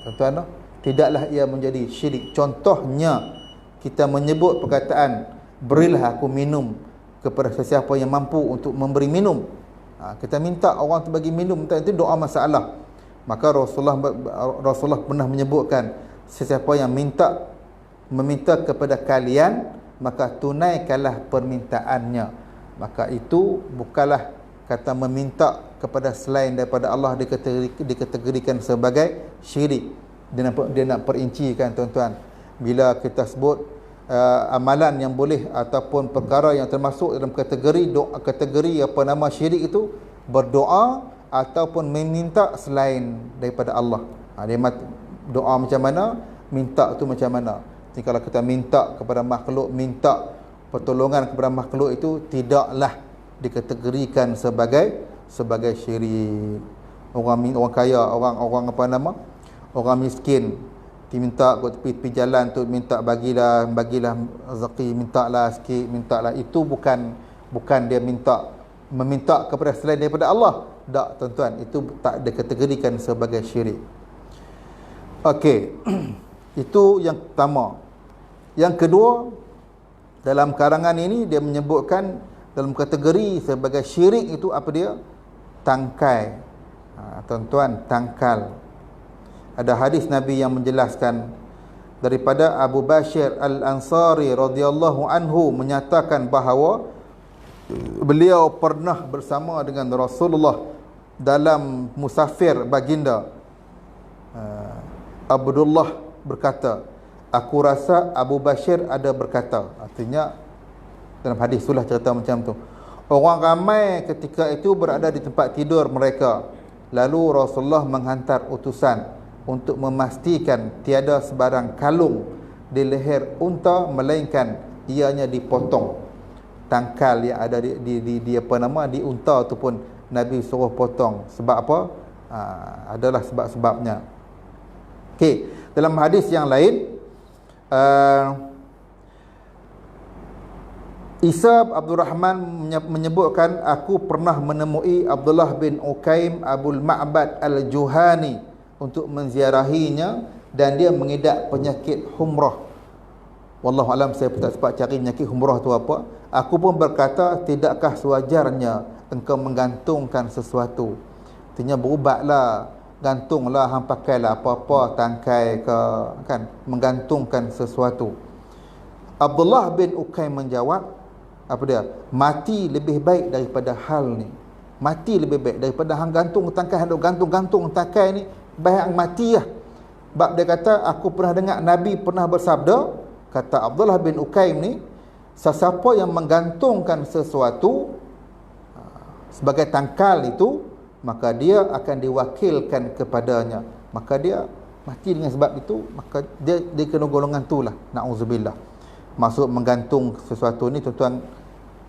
Tuan-tuan, tidaklah ia menjadi syirik. Contohnya kita menyebut perkataan berilah aku minum kepada sesiapa yang mampu untuk memberi minum. Kita minta orang tu bagi minum, itu doa masalah. Maka Rasulullah pernah menyebutkan, sesiapa yang meminta kepada kalian, maka tunaikanlah permintaannya. Maka itu bukanlah kata meminta kepada selain daripada Allah dikategorikan sebagai syirik. Dia nak perincikan tuan-tuan. Bila kita sebut amalan yang boleh ataupun perkara yang termasuk dalam kategori syirik itu, berdoa ataupun meminta selain daripada Allah. Doa macam mana, minta tu macam mana. Jadi kalau kita minta kepada makhluk, minta pertolongan kepada makhluk, itu tidaklah dikategorikan sebagai syirik. Orang kaya, orang miskin diminta ke tepi jalan tu, minta bagilah rezeki, mintalah sikit, mintalah, itu bukan dia meminta kepada selain daripada Allah. Tak, tuan-tuan, itu tak dikategorikan sebagai syirik. Okey. Itu yang pertama. Yang kedua, dalam karangan ini dia menyebutkan dalam kategori sebagai syirik itu apa dia? Tangkai. Tuan-tuan, tangkal. Ada hadis Nabi yang menjelaskan daripada Abu Bashir Al-Ansari radhiyallahu anhu, menyatakan bahawa beliau pernah bersama dengan Rasulullah dalam musafir baginda. Abdullah berkata, aku rasa Abu Bashir ada berkata. Artinya dalam hadis itulah cerita macam tu. Orang ramai ketika itu berada di tempat tidur mereka. Lalu Rasulullah menghantar utusan untuk memastikan tiada sebarang kalung di leher unta, melainkan ianya dipotong. Tangkal yang ada di unta tu pun Nabi suruh potong. Sebab apa? Adalah sebab-sebabnya. Okey, dalam hadis yang lain, Isa Abdul Rahman menyebutkan, aku pernah menemui Abdullah bin Ukaim Abul Ma'bad Al-Juhani untuk menziarahinya, dan dia mengidap penyakit humrah. Wallahu alam, saya pun tak sempat cari penyakit humrah tu apa. Aku pun berkata, tidakkah sewajarnya engkau menggantungkan sesuatu? Artinya berubatlah, gantunglah, hang pakailah apa-apa, tangkai ke, kan, menggantungkan sesuatu. Abdullah bin Ukaim menjawab, apa dia? Mati lebih baik daripada hal ni. Mati lebih baik daripada hang gantung tangkai, gantung tangkai ni, baik hang mati lah. Sebab dia kata, aku pernah dengar Nabi pernah bersabda, kata Abdullah bin Ukaim ni, sesiapa yang menggantungkan sesuatu sebagai tangkal itu, maka dia akan diwakilkan kepadanya, maka dia mati dengan sebab itu, maka dia kena golongan tu lah, na'udzubillah. Maksud menggantung sesuatu ni tuan-tuan,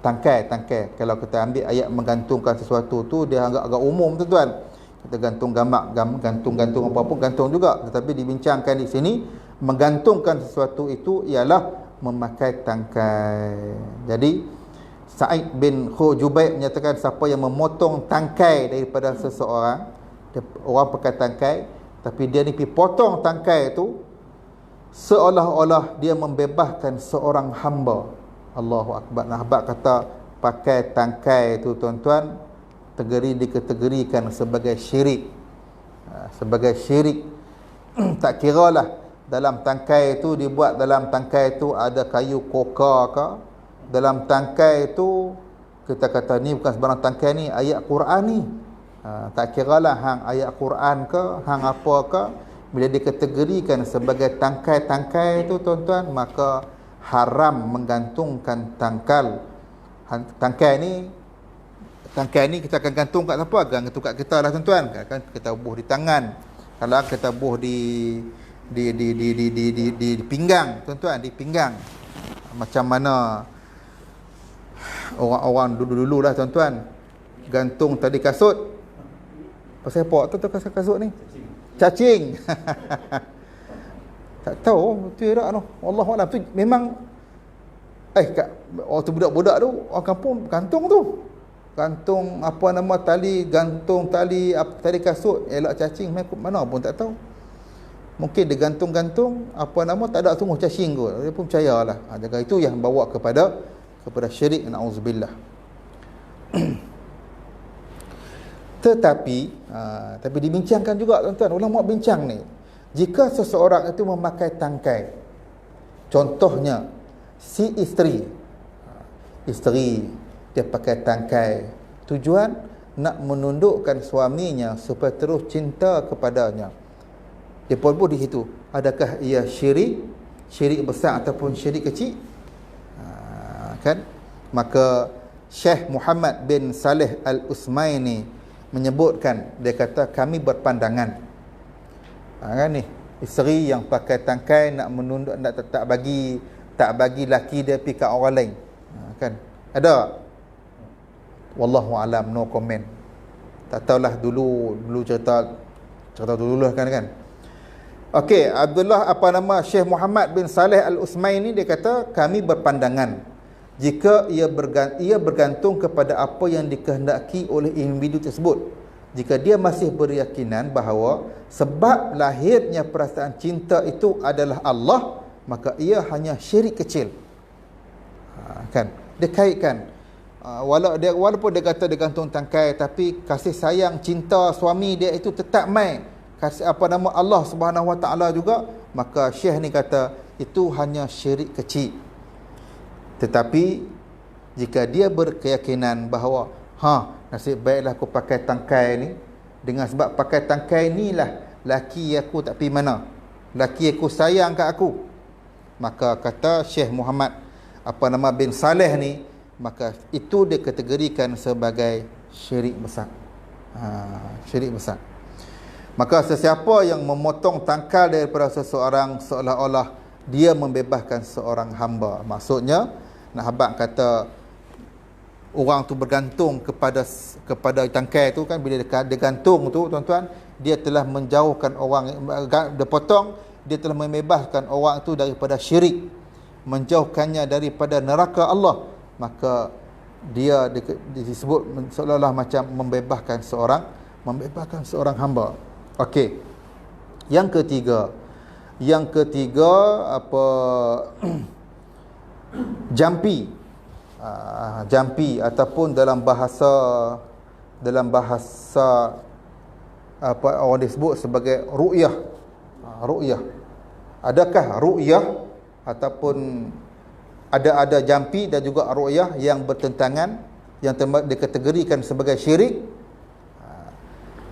tangkai. Kalau kita ambil ayat menggantungkan sesuatu tu, dia agak umum tuan-tuan. Kita gantung gamak, gantung apa pun gantung juga. Tetapi dibincangkan di sini, menggantungkan sesuatu itu ialah memakai tangkai. Jadi Sa'id bin Jubair menyatakan, siapa yang memotong tangkai daripada seseorang, orang pakai tangkai, tapi dia ni pergi potong tangkai itu, seolah-olah dia membebaskan seorang hamba. Allahu Akbar. Nahabak kata pakai tangkai itu tuan-tuan dikategorikan sebagai syirik. Sebagai syirik. Tak kiralah dalam tangkai itu, dibuat dalam tangkai itu ada kayu koka ke, dalam tangkai itu kita kata ni bukan sebarang tangkai, ni ayat Quran ni. Tak kiralah hang ayat Quran ke, hang apa ke, bila dikategorikan sebagai tangkai-tangkai itu tuan-tuan, maka haram menggantungkan tangkai ni kita akan gantung kat siapa? Gantung kat kita lah tuan-tuan. Kan kita buh di tangan. Kalau kita buh di pinggang tuan-tuan, di pinggang. Macam mana orang dulu-dulu lah tuan-tuan, gantung tadi kasut. Pasal apa tu kasut ni? Cacing. Tak tahu betul tak noh. Wallahualam tu memang waktu budak-budak tu orang kampung gantung tu. Gantung apa nama tali, gantung tali kasut, elak cacing mana pun tak tahu. Mungkin dia gantung-gantung apa nama tak ada sungguh cacing kot. Dia pun percayalah. Jaga itu yang bawa kepada syirik, na'udzubillah. Tetapi dibincangkan juga tuan-tuan, ulama bincang ni, jika seseorang itu memakai tangkai, contohnya si isteri dia pakai tangkai, tujuan nak menundukkan suaminya supaya terus cinta kepadanya. Dia pun di situ, adakah ia syirik besar ataupun syirik kecil? Kan? Maka Syekh Muhammad bin Saleh Al-Usmaini menyebutkan, dia kata kami berpandangan, kan ni, isteri yang pakai tangkai nak menunduk, nak tak bagi laki dia pergi kat orang lain, kan ada, wallahu alam, no comment. Tak tahulah dulu cerita dulu lah kan. Okey, Syekh Muhammad bin Saleh Al-Usmaini dia kata kami berpandangan, jika ia bergantung kepada apa yang dikehendaki oleh individu tersebut, jika dia masih berkeyakinan bahawa sebab lahirnya perasaan cinta itu adalah Allah, maka ia hanya syirik kecil. Kan dia kaitkan, walaupun dia kata dia gantung tangkai, tapi kasih sayang cinta suami dia itu tetap mai kasih Allah Subhanahu Wa Taala juga, maka Syekh ni kata itu hanya syirik kecil. Tetapi jika dia berkeyakinan bahawa nasib baiklah aku pakai tangkai ni, dengan sebab pakai tangkai ni lah laki aku tak pergi mana, laki aku sayang kat aku, maka kata Syekh Muhammad bin Saleh ni, maka itu dia kategorikan sebagai syirik besar. Syirik besar. Maka sesiapa yang memotong tangkal daripada seseorang, seolah-olah dia membebaskan seorang hamba. Maksudnya nak habaq kata orang tu bergantung kepada tangkai tu kan, bila dia gantung tu tuan-tuan, dia telah menjauhkan orang, dia potong, dia telah membebaskan orang tu daripada syirik, menjauhkannya daripada neraka Allah, maka dia disebut seolah-olah macam membebaskan seorang hamba. Okey. Yang ketiga jampi. Jampi ataupun dalam bahasa orang disebut sebagai ru'yah. Ru'yah. Adakah ru'yah ataupun ada jampi dan juga ru'yah yang bertentangan, yang dikategorikan sebagai syirik?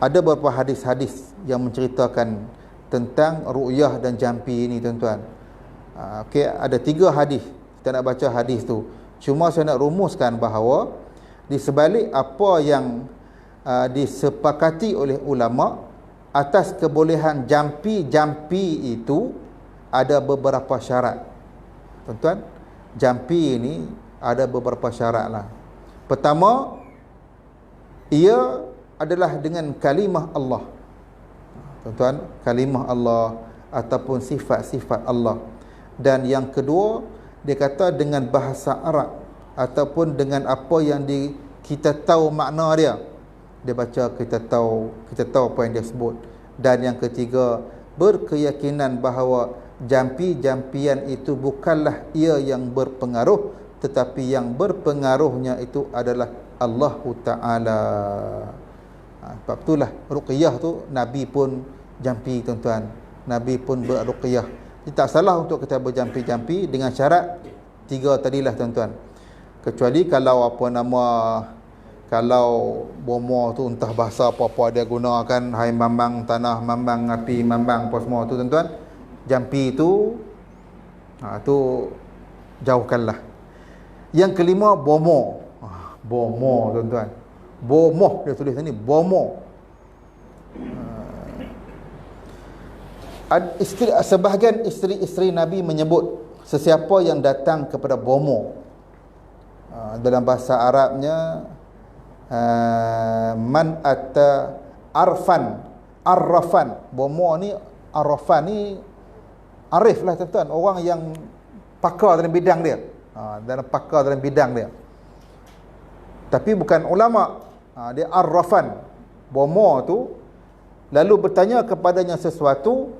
Ada beberapa hadis-hadis yang menceritakan tentang ru'yah dan jampi ini tuan-tuan. Okey, ada 3 hadis. Kita nak baca hadis tu. Cuma saya nak rumuskan bahawa di sebalik apa yang disepakati oleh ulama atas kebolehan jampi itu ada beberapa syarat. Tuan-tuan, jampi ini ada beberapa syarat lah. Pertama, ia adalah dengan kalimah Allah. Tuan-tuan, kalimah Allah ataupun sifat-sifat Allah. Dan yang kedua, dia kata dengan bahasa Arab ataupun dengan apa yang kita tahu makna dia. Dia baca, kita tahu apa yang dia sebut. Dan yang ketiga, berkeyakinan bahawa jampi-jampian itu bukanlah ia yang berpengaruh, tetapi yang berpengaruhnya itu adalah Allah Ta'ala. Sebab itulah ruqyah tu Nabi pun jampi, tuan-tuan. Nabi pun berruqyah. Tak salah untuk kita berjampi-jampi dengan syarat 3 tadilah, tuan-tuan. Kecuali kalau kalau bomo tu entah bahasa apa-apa dia gunakan, hai mambang tanah, mambang api, mambang apa semua tu, tuan-tuan. Jampi tu tu jauhkanlah. Yang kelima, bomo. Bomo, tuan-tuan. Bomoh dia tulis ni, bomo. Sebahagian isteri-isteri Nabi menyebut sesiapa yang datang kepada bomo, dalam bahasa Arabnya man atta arrafan. Bomo ni, arrafan ni arif lah, tuan-tuan, orang yang pakar dalam bidang dia. Pakar dalam bidang dia. Tapi bukan ulama. Dia arrafan. Bomo tu lalu bertanya kepadanya sesuatu,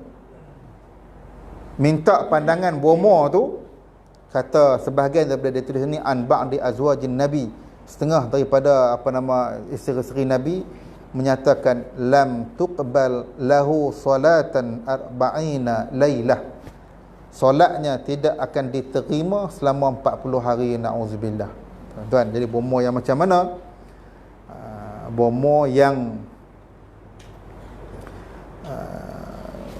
minta pandangan bomo tu. Kata sebahagian daripada dia tulis ni, an ba'di azwajin Nabi, setengah daripada isteri-isteri Nabi menyatakan lam tuqbal lahu salatan arba'ina lailah, solatnya tidak akan diterima selama 40 hari, na'udzubillah. Tuan-tuan, jadi bomo yang macam mana? Bomo yang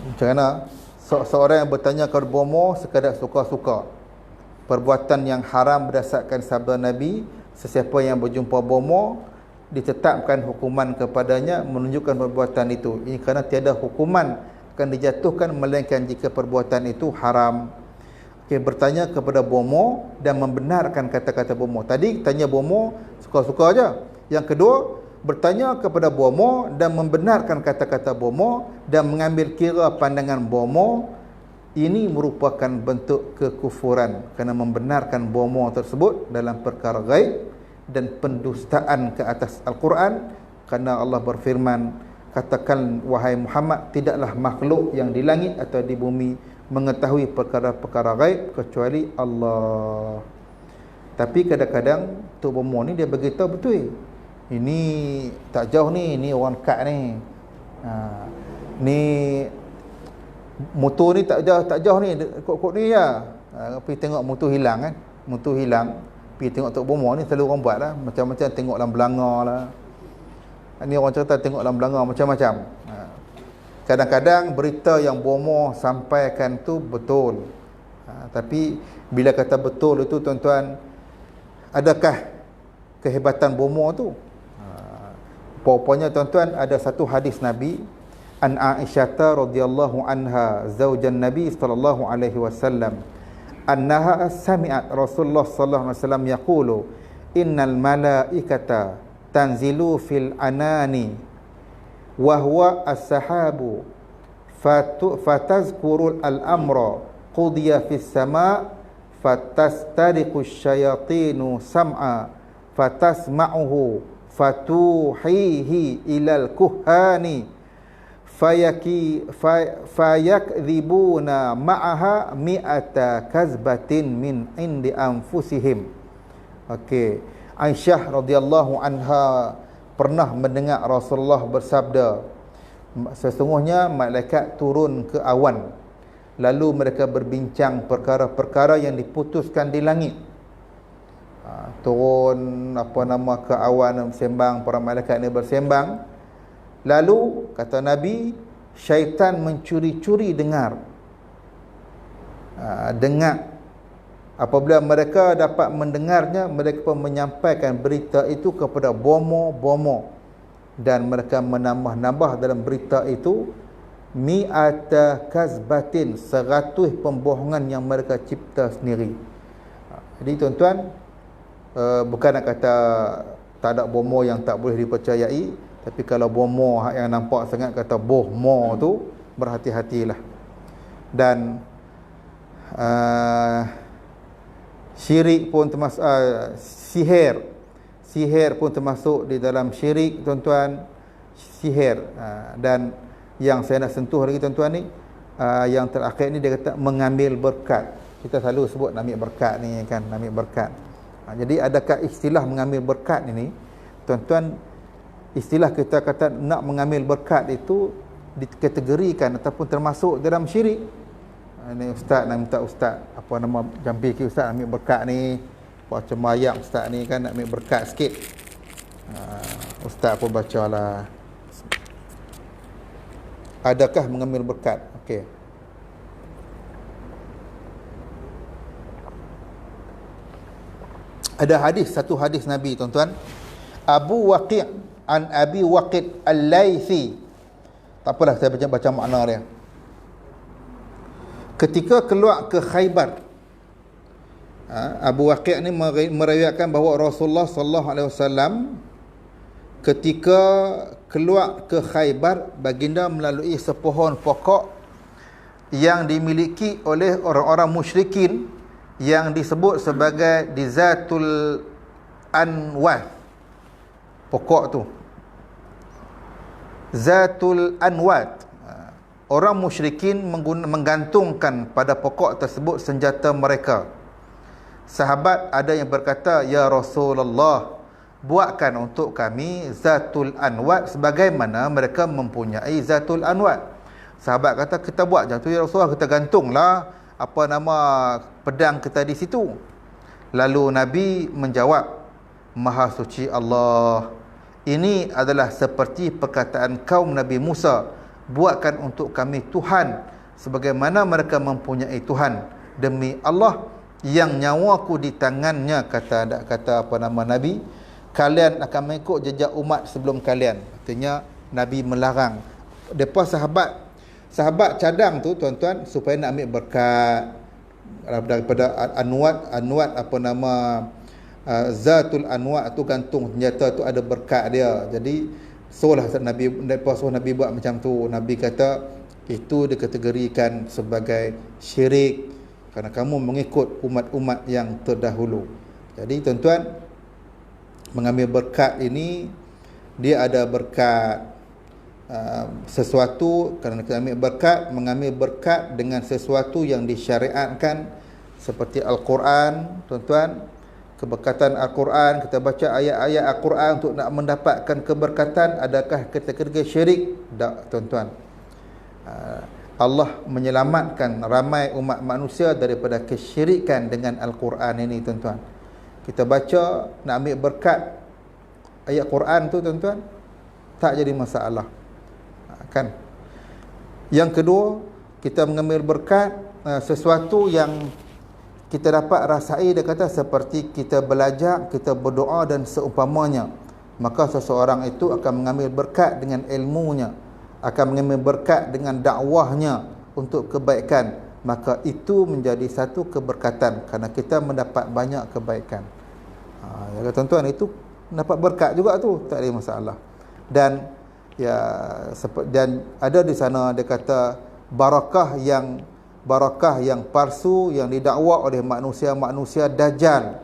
macam mana? Seorang yang bertanya kepada bomo sekadar suka-suka, perbuatan yang haram berdasarkan sabda Nabi. Sesiapa yang berjumpa bomo, ditetapkan hukuman kepadanya menunjukkan perbuatan itu. Ini kerana tiada hukuman akan dijatuhkan melainkan jika perbuatan itu haram. Okay, bertanya kepada bomo dan membenarkan kata-kata bomo. Tadi tanya bomo suka-suka aja. Yang kedua, bertanya kepada bomo dan membenarkan kata-kata bomo dan mengambil kira pandangan bomo. Ini merupakan bentuk kekufuran kerana membenarkan bomo tersebut dalam perkara gaib dan pendustaan ke atas Al-Quran. Kerana Allah berfirman, katakan wahai Muhammad, tidaklah makhluk yang di langit atau di bumi mengetahui perkara-perkara gaib kecuali Allah. Tapi kadang-kadang Tok Bomo ni dia beritahu betul, ini tak jauh ni, ni orang kad ni, ni motor ni tak jauh ni, kok ni ya. Pergi tengok motor hilang kan, motor hilang, pergi tengok Tok Bomo ni. Selalu orang buat lah macam-macam, tengok dalam belanga lah. Ni orang cerita tengok dalam belanga macam-macam. Kadang-kadang berita yang bomo sampaikan tu betul. Tapi bila kata betul itu, tuan-tuan, adakah kehebatan bomo tu? Rupanya, tuan-tuan, ada satu hadis Nabi, an Aisyah radhiyallahu anha zaujan Nabi sallallahu alaihi wasallam, annaha sami'at Rasulullah sallallahu alaihi wasallam yaqulu innal malaikata tanzilu fil anani wa huwa as-sahabu fatazkurul al-amra qudiya fis sama' fatastariqu syayatinu sam'a fatasma'uhu fatuhihi ilal kuhani fayakdhibuna ma'aha mi'ata kazbatin min indi anfusihim. Okey, Aisyah radhiyallahu anha pernah mendengar Rasulullah bersabda, sesungguhnya malaikat turun ke awan, lalu mereka berbincang perkara-perkara yang diputuskan di langit. Turun ke awan bersembang, para malaikat ni bersembang. Lalu kata Nabi, syaitan mencuri-curi dengar. dengar. Apabila mereka dapat mendengarnya, mereka pun menyampaikan berita itu kepada bomo-bomo, dan mereka menambah-nambah dalam berita itu mi'ata kazbatin, 100 pembohongan yang mereka cipta sendiri. Jadi tuan-tuan, bukan nak kata tak ada bomo yang tak boleh dipercayai, tapi kalau bomo yang nampak sangat kata bohmo tu, berhati-hatilah. Dan syirik pun termasuk, sihir pun termasuk di dalam syirik, tuan-tuan. Sihir. Dan yang saya nak sentuh lagi, tuan-tuan, ni yang terakhir ni dia kata mengambil berkat. Kita selalu sebut nak ambil berkat ni kan, nak ambil berkat. Jadi adakah istilah mengambil berkat ini, tuan-tuan, istilah kita kata nak mengambil berkat itu dikategorikan ataupun termasuk dalam syirik. Ni ustaz nak minta ustaz, apa nama, jampi ke ustaz ambil berkat ni, macam mayang ustaz ni kan, nak ambil berkat sikit. Ustaz pun bacalah, adakah mengambil berkat? Okey. Ada hadis, satu hadis Nabi, tuan-tuan. Abu Waqi' an Abi Waqid Al-Laythi. Tak apalah, saya baca makna dia. Ketika keluar ke Khaybar, Abu Waqi' ni meriwayatkan bahawa Rasulullah sallallahu alaihi wasallam ketika keluar ke Khaybar, baginda melalui sepohon pokok yang dimiliki oleh orang-orang musyrikin yang disebut sebagai Dizatul Anwat. Pokok tu Zatul Anwat. Orang musyrikin menggantungkan pada pokok tersebut senjata mereka. Sahabat ada yang berkata, ya Rasulullah, buatkan untuk kami Zatul Anwat sebagaimana mereka mempunyai Zatul Anwat. Sahabat kata, kita buat macam tu ya Rasulullah, kita gantunglah apa nama pedang kita di situ. Lalu Nabi menjawab, Maha suci Allah, ini adalah seperti perkataan kaum Nabi Musa, buatkan untuk kami Tuhan sebagaimana mereka mempunyai Tuhan. Demi Allah yang nyawaku di tangannya, kata apa nama Nabi, kalian akan mengikut jejak umat sebelum kalian. Artinya Nabi melarang. Depa sahabat cadang tu, tuan-tuan, supaya nak ambil berkat daripada anwat apa nama Zatul Anwat tu, gantung senjata tu ada berkat dia. Jadi solah Nabi, lepas Nabi buat macam tu. Nabi kata itu dikategorikan sebagai syirik kerana kamu mengikut umat-umat yang terdahulu. Jadi tuan-tuan, mengambil berkat ini, dia ada berkat sesuatu, kerana kita ambil berkat, mengambil berkat dengan sesuatu yang disyariatkan seperti Al-Quran, tuan-tuan. Keberkatan Al-Quran, kita baca ayat-ayat Al-Quran untuk nak mendapatkan keberkatan, adakah kategori syirik? Tak, tuan-tuan. Allah menyelamatkan ramai umat manusia daripada kesyirikan dengan Al-Quran ini, tuan-tuan. Kita baca, nak ambil berkat ayat Quran tu, tuan-tuan, tak jadi masalah. Kan? Yang kedua, kita mengambil berkat sesuatu yang kita dapat rasai, dia kata seperti kita belajar, kita berdoa dan seumpamanya. Maka seseorang itu akan mengambil berkat dengan ilmunya, akan mengambil berkat dengan dakwahnya untuk kebaikan. Maka itu menjadi satu keberkatan kerana kita mendapat banyak kebaikan. Ya, tuan-tuan, itu dapat berkat juga tu, tak ada masalah. Dan ya, dan ada di sana dia kata barakah yang palsu yang didakwa oleh manusia dajjal,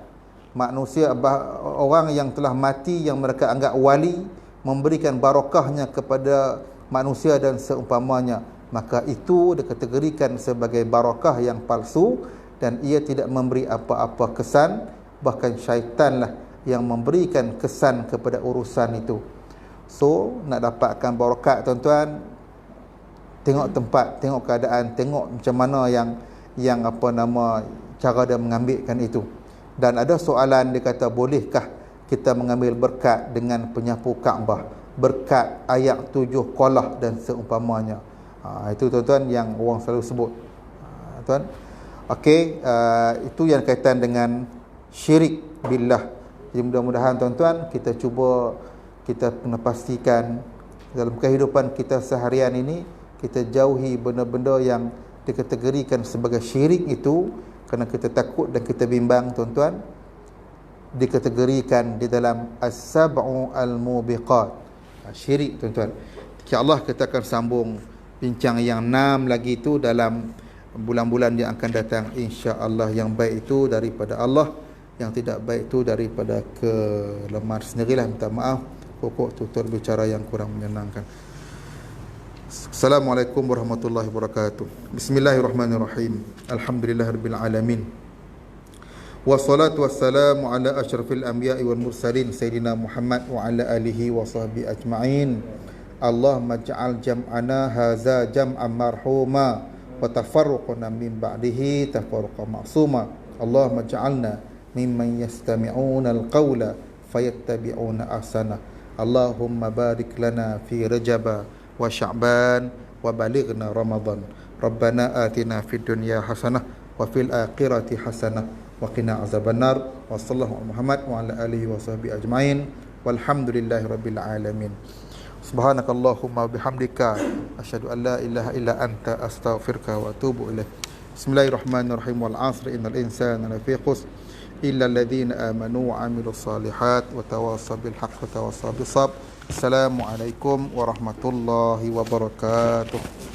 orang yang telah mati yang mereka anggap wali, memberikan barakahnya kepada manusia dan seumpamanya. Maka itu dikategorikan sebagai barakah yang palsu dan ia tidak memberi apa-apa kesan, bahkan syaitanlah yang memberikan kesan kepada urusan itu. So, nak dapatkan barakat, tuan-tuan, tengok tempat, tengok keadaan, tengok macam mana yang apa nama cara dia mengambilkan itu. Dan ada soalan, dia kata, bolehkah kita mengambil berkat dengan penyapu Kaabah, berkat ayat 7 qalah dan seumpamanya? Itu, tuan-tuan, yang orang selalu sebut. Tuan, Okey, itu yang kaitan dengan syirik billah. Jadi mudah-mudahan tuan-tuan kita cuba kita kena pastikan dalam kehidupan kita seharian ini kita jauhi benda-benda yang dikategorikan sebagai syirik itu, kerana kita takut dan kita bimbang tuan-tuan dikategorikan di dalam as-sab'u al-mubiqat, syirik tuan-tuan. InsyaAllah kita akan sambung bincang yang 6 lagi itu dalam bulan-bulan yang akan datang, insya-Allah. Yang baik itu daripada Allah, yang tidak baik itu daripada kelemahan sendirilah. Minta maaf pokok tutur bicara yang kurang menyenangkan. Assalamualaikum warahmatullahi wabarakatuh. Bismillahirrahmanirrahim. Alhamdulillahirabbil alamin. Wassalatu wassalamu ala asyrafil anbiya'i wal mursalin sayyidina Muhammad wa ala alihi wa sahbihi ajma'in. Allahumma ij'al jam'ana hadza jam'an marhuma wa tafarruquna min ba'dihi tafarruqan ma'suma. Allahumma ij'alna mimman yastami'una al-qawla fayattabi'una ahsana. Allahumma barik lana fi Rajab wa Sya'ban wa balighna Ramadan. Rabbana atina fid dunya hasanah wa fil akhirati hasanah wa qina azabannar. Wa sallallahu Muhammad wa ala alihi wa sahbihi ajma'in. Walhamdulillahi rabbil alamin. Subhanakallahumma bihamdika asyhadu an la ilaha illa anta astaghfiruka wa atubu ilaik. Bismillahirrahmanirrahim. Wal 'asri innal insana lafi khusr illa alladhina amanu wa 'amilus solihat wa tawassaw bil haqqi wa tawassaw bis sabr. Assalamualaikum warahmatullahi wabarakatuh.